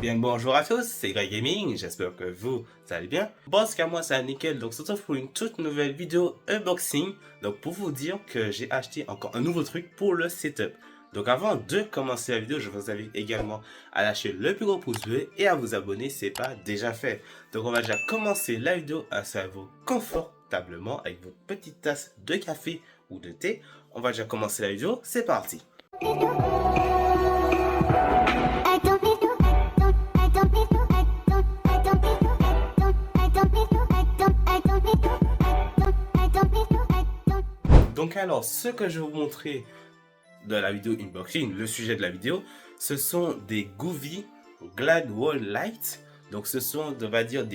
Bien bonjour à tous, c'est Greg Gaming, j'espère que vous allez bien. Bon, qu'à moi c'est nickel, donc on se retrouve pour une toute nouvelle vidéo unboxing. Donc pour vous dire que j'ai acheté encore un nouveau truc pour le setup. Donc avant de commencer la vidéo, je vous invite également à lâcher le plus gros pouce bleu et à vous abonner si ce n'est pas déjà fait. Donc on va déjà commencer la vidéo à vous confortablement avec votre petite tasse de café ou de thé. On va déjà commencer la vidéo, c'est parti. Donc alors, ce que je vais vous montrer de la vidéo unboxing, le sujet de la vidéo, ce sont des Govee Glad Wall Light. Donc ce sont, on va dire,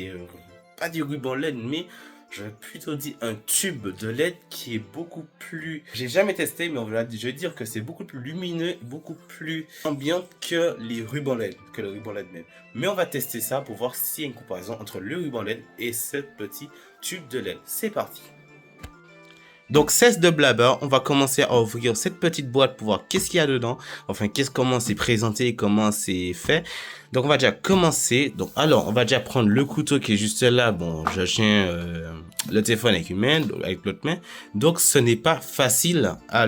pas des rubans LED, mais je vais plutôt dire un tube de LED qui est beaucoup plus... J'ai jamais testé, mais je vais dire que c'est beaucoup plus lumineux, beaucoup plus ambiant que les rubans LED, que le ruban LED même. Mais on va tester ça pour voir s'il y a une comparaison entre le ruban LED et ce petit tube de LED. C'est parti. Donc cesse de blabber, on va commencer à ouvrir cette petite boîte pour voir qu'est-ce qu'il y a dedans. Enfin, comment c'est présenté, comment c'est fait. Donc on va déjà commencer. Donc alors, on va déjà prendre le couteau qui est juste là. Bon, je tiens le téléphone avec une main, avec l'autre main. Donc ce n'est pas facile à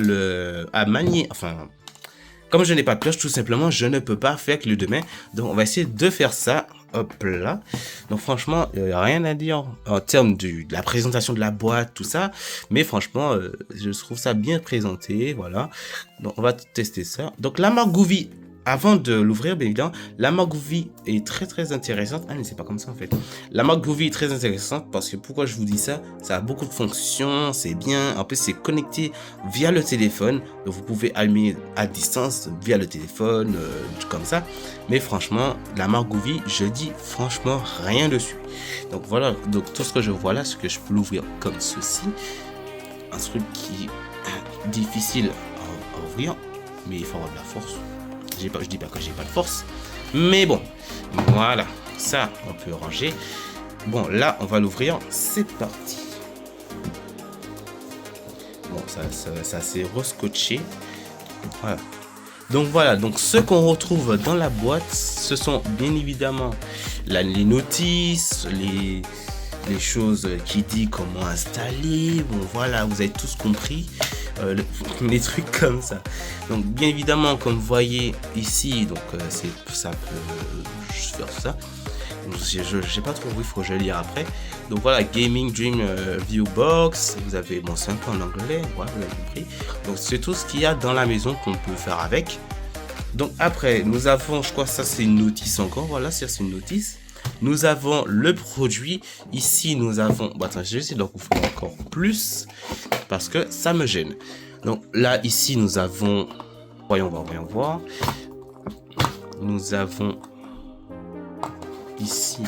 manier. Enfin, comme je n'ai pas de pioche, tout simplement, je ne peux pas faire que les deux mains. Donc on va essayer de faire ça. Hop là. Donc franchement, il n'y a rien à dire en termes de la présentation de la boîte, tout ça. Mais franchement, je trouve ça bien présenté. Voilà. Donc on va tester ça. Donc la marque Govee, avant de l'ouvrir, bien évidemment, la marque Govee est très intéressante. Ah mais c'est pas comme ça en fait. La marque Govee est très intéressante parce que pourquoi je vous dis ça? Ça a beaucoup de fonctions, c'est bien. En plus c'est connecté via le téléphone. Donc vous pouvez allumer à distance via le téléphone, comme ça. Mais franchement, la marque Govee, je dis franchement rien dessus. Donc voilà, donc tout ce que je vois là, c'est que je peux l'ouvrir comme ceci. Un truc qui est difficile à ouvrir, mais il faut avoir de la force. Je dis pas que j'ai pas de force, mais bon, voilà, ça on peut ranger. Bon, là on va l'ouvrir, c'est parti. Bon, ça s'est rescotché. Voilà. Donc voilà, donc ce qu'on retrouve dans la boîte, ce sont bien évidemment les notices, les choses qui disent comment installer. Bon voilà, vous avez tous compris, les trucs comme ça. Donc bien évidemment, comme vous voyez ici, donc ça peut faire ça. J'ai pas trop vu, il faut que je lire après. Donc voilà, Gaming Dream View Box. Vous avez, bon, c'est un peu en anglais, voilà, vous avez compris. Donc c'est tout ce qu'il y a dans la maison qu'on peut faire avec. Donc après, nous avons, je crois que ça c'est une notice encore. Voilà, c'est une notice. Nous avons le produit. Ici, nous avons... Bon, attends, je vais essayer d'en couvrir encore plus parce que ça me gêne. Donc là, ici, nous avons... Voyons voir. Nous avons... Ici,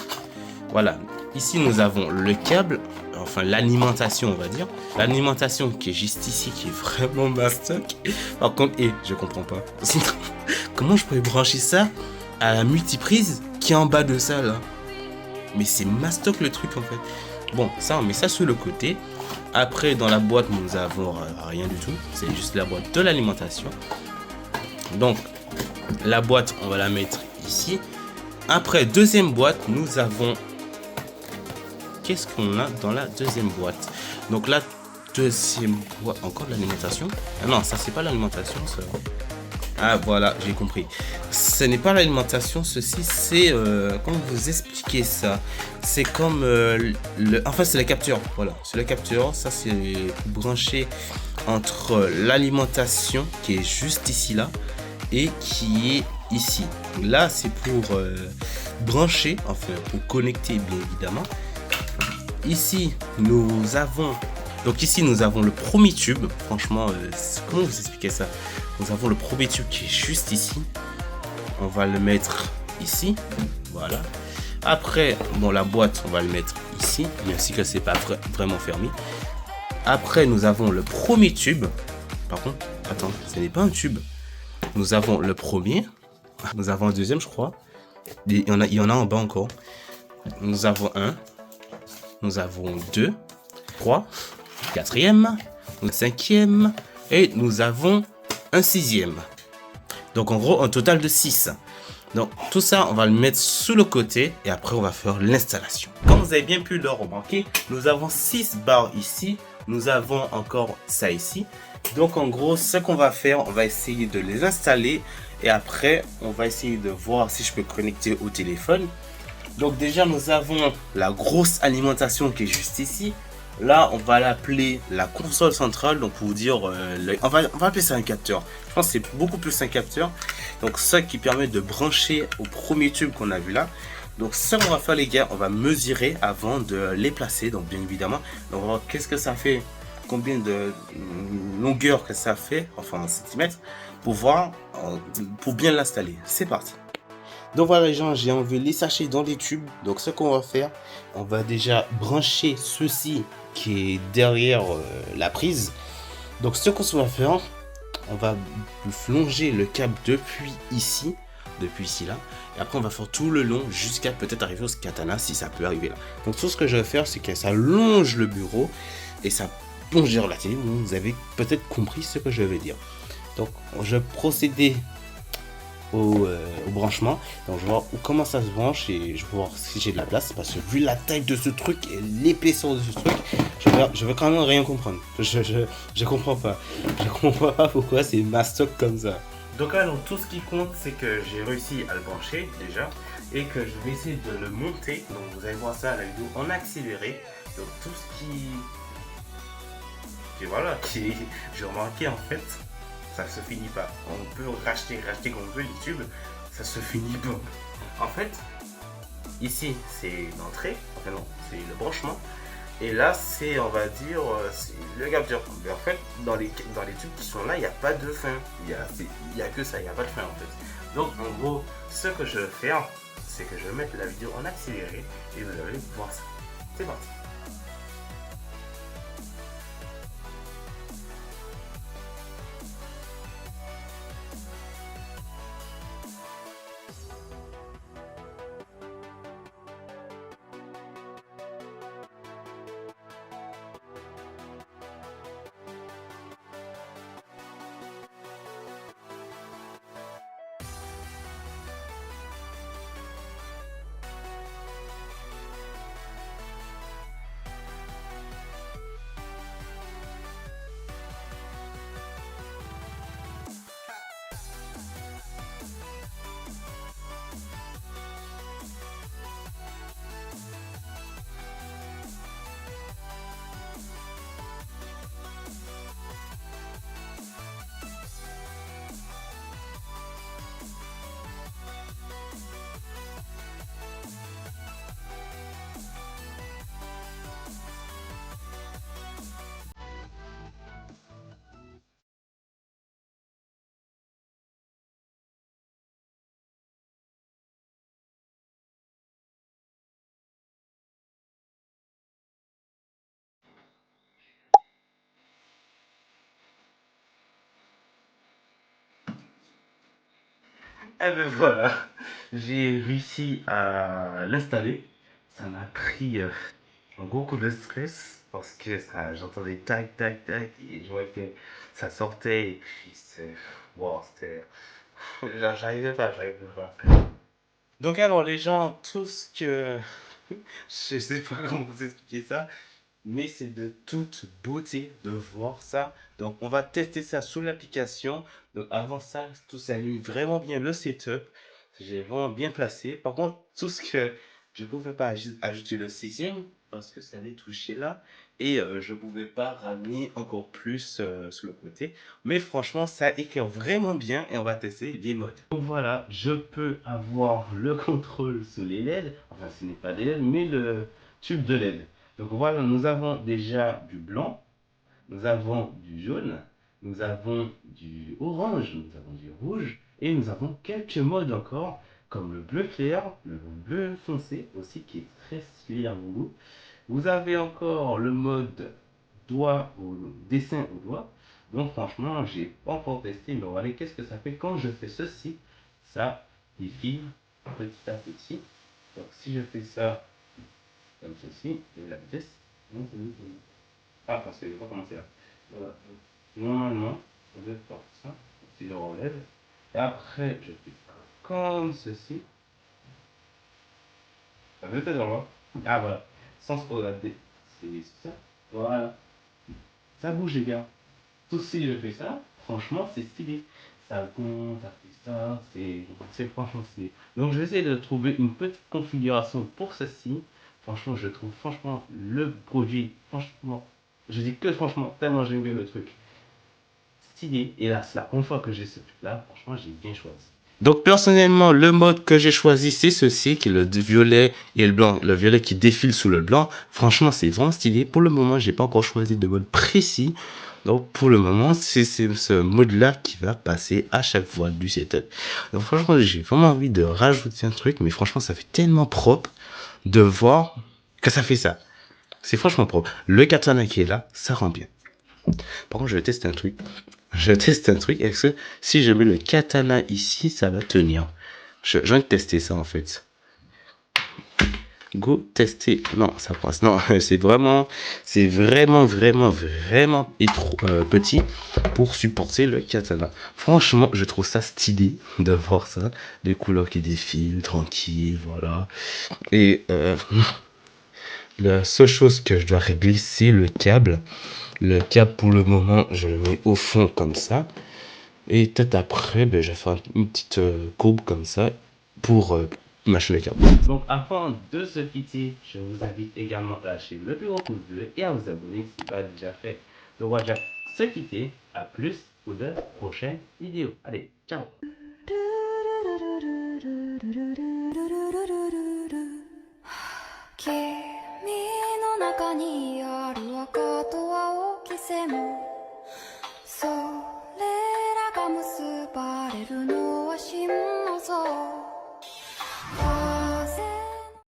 voilà. Ici, nous avons le câble, enfin l'alimentation, on va dire. L'alimentation qui est juste ici, qui est vraiment mastoc. Par contre, je comprends pas. Comment je pourrais brancher ça à la multiprise qui est en bas de ça, là? Mais c'est mastoc le truc, en fait. Bon, ça, on met ça sur le côté. Après, dans la boîte, nous avons rien du tout. C'est juste la boîte de l'alimentation. Donc, la boîte, on va la mettre ici. Après, deuxième boîte, nous avons... Qu'est-ce qu'on a dans la deuxième boîte? Donc la deuxième boîte... Encore de l'alimentation? Ah non, ça c'est pas l'alimentation, ça. Ah voilà, j'ai compris. Ce n'est pas l'alimentation, ceci c'est... comment vous expliquer ça? C'est comme... Enfin c'est la capture, voilà. C'est la capture, ça c'est branché entre l'alimentation qui est juste ici là et qui est ici. Là c'est pour brancher, enfin pour connecter bien évidemment. Ici nous avons le premier tube. Franchement, comment vous expliquer ça? Nous avons le premier tube qui est juste ici. On va le mettre ici, voilà. Après, bon, la boîte on va le mettre ici, même si que c'est pas vraiment fermé. Après nous avons le premier tube. Par contre, attends, ce n'est pas un tube. Nous avons le premier. Nous avons un deuxième, je crois. Il y en a en bas encore. Nous avons un. Nous avons 2, 3, 4e, 5e et nous avons un 6e. Donc en gros un total de 6. Donc tout ça, on va le mettre sous le côté et après on va faire l'installation. Comme vous avez bien pu le remarquer, nous avons 6 barres ici, nous avons encore ça ici. Donc en gros, ce qu'on va faire, on va essayer de les installer et après on va essayer de voir si je peux connecter au téléphone. Donc déjà nous avons la grosse alimentation qui est juste ici. Là on va l'appeler la console centrale. Donc pour vous dire, on va appeler ça un capteur. Je pense que c'est beaucoup plus un capteur. Donc ça qui permet de brancher au premier tube qu'on a vu là. Donc ce qu'on va faire les gars, on va mesurer avant de les placer. Donc bien évidemment, donc on va voir qu'est-ce que ça fait, combien de longueur que ça fait, enfin en centimètres, pour voir, pour bien l'installer. C'est parti. Donc voilà les gens, j'ai enlevé les sachets dans les tubes. Donc ce qu'on va faire, on va déjà brancher ceci qui est derrière la prise. Donc ce qu'on va faire, on va longer le câble depuis ici là. Et après on va faire tout le long jusqu'à peut-être arriver au katana si ça peut arriver là. Donc tout ce que je vais faire, c'est que ça longe le bureau et ça plonge dans la télé. Vous avez peut-être compris ce que je veux dire. Donc je vais procéder au branchement. Donc je vais voir comment ça se branche et je vais voir si j'ai de la place parce que vu la taille de ce truc et l'épaisseur de ce truc, je vais quand même rien comprendre. Je comprends pas. Je comprends pas pourquoi c'est mastoc comme ça. Donc alors tout ce qui compte c'est que j'ai réussi à le brancher déjà et que je vais essayer de le monter. Donc vous allez voir ça à la vidéo en accéléré. Donc tout ce qui voilà, qui j'ai remarqué en fait, ça se finit pas. On peut racheter comme on veut les tubes, ça se finit pas. En fait, ici c'est l'entrée, enfin non, c'est le branchement. Et là c'est, on va dire, c'est le capteur. Mais en fait, dans les tubes qui sont là, il n'y a pas de fin. Il y a que ça, il n'y a pas de fin en fait. Donc en gros, ce que je vais faire, c'est que je vais mettre la vidéo en accéléré et vous allez voir ça. C'est parti. Et ben voilà, j'ai réussi à l'installer. Ça m'a pris un gros coup de stress parce que j'entendais tac tac tac et je voyais que ça sortait et puis c'est. Wow, c'était. J'arrivais pas. Donc alors les gens, tout ce que. Je sais pas comment vous expliquer ça, mais c'est de toute beauté de voir ça. Donc on va tester ça sous l'application. Donc avant ça, tout s'allume vraiment bien le setup. J'ai vraiment bien placé. Par contre, tout ce que je pouvais pas ajouter le cesium parce que ça allait toucher là et je pouvais pas ramener encore plus sur le côté. Mais franchement, ça éclaire vraiment bien et on va tester les modes. Donc voilà, je peux avoir le contrôle sur les LED. Enfin, ce n'est pas des LED, mais le tube de LED. Donc voilà, nous avons déjà du blanc, nous avons du jaune, nous avons du orange, nous avons du rouge et nous avons quelques modes encore comme le bleu clair, le bleu foncé aussi qui est très stylé à mon goût. Vous avez encore le mode doigt au dessin au doigt. Donc franchement, j'ai pas encore testé, mais regardez qu'est-ce que ça fait quand je fais ceci. Ça défile petit à petit. Donc si je fais ça comme ceci, et la vitesse. Ah, parce que je vais pas commencer là. Voilà. Normalement, je vais faire ça. Si je relève. Et après, je fais ça. comme ceci. Ça veut peut-être voir. Ah voilà, sans se regarder. C'est ça. Voilà. Ça bouge les gars. Tout si je fais ça, franchement c'est stylé. Ça compte, ça fait ça, c'est franchement stylé. Donc je vais essayer de trouver une petite configuration pour ceci. Franchement je trouve franchement le produit, franchement, je dis que franchement, tellement j'aime bien le truc. Stylé. Et là c'est la première fois que j'ai ce truc là, franchement j'ai bien choisi. Donc personnellement, le mode que j'ai choisi, c'est ceci, qui est le violet et le blanc. Le violet qui défile sous le blanc. Franchement, c'est vraiment stylé. Pour le moment, j'ai pas encore choisi de mode précis. Donc pour le moment, c'est ce mode-là qui va passer à chaque fois du setup. Donc franchement, j'ai vraiment envie de rajouter un truc, mais franchement, ça fait tellement propre de voir que ça fait ça. C'est franchement propre. Le katana qui est là, ça rend bien. Par contre, je vais tester un truc. Est-ce que si je mets le katana ici, ça va tenir? Je viens de tester ça en fait. Go tester. Non, ça passe. Non, c'est vraiment, vraiment petit pour supporter le katana. Franchement, je trouve ça stylé de voir ça. Des couleurs qui défilent, tranquille, voilà. Et la seule chose que je dois régler, c'est le câble. Le câble, pour le moment, je le mets au fond comme ça. Et peut-être après, ben, je vais faire une petite courbe comme ça pour mâcher le câble. Donc avant de se quitter, je vous invite également à lâcher le plus gros pouce bleu et à vous abonner si ce n'est pas déjà fait. Donc on va déjà se quitter. À plus pour de prochaines vidéos. Allez, ciao.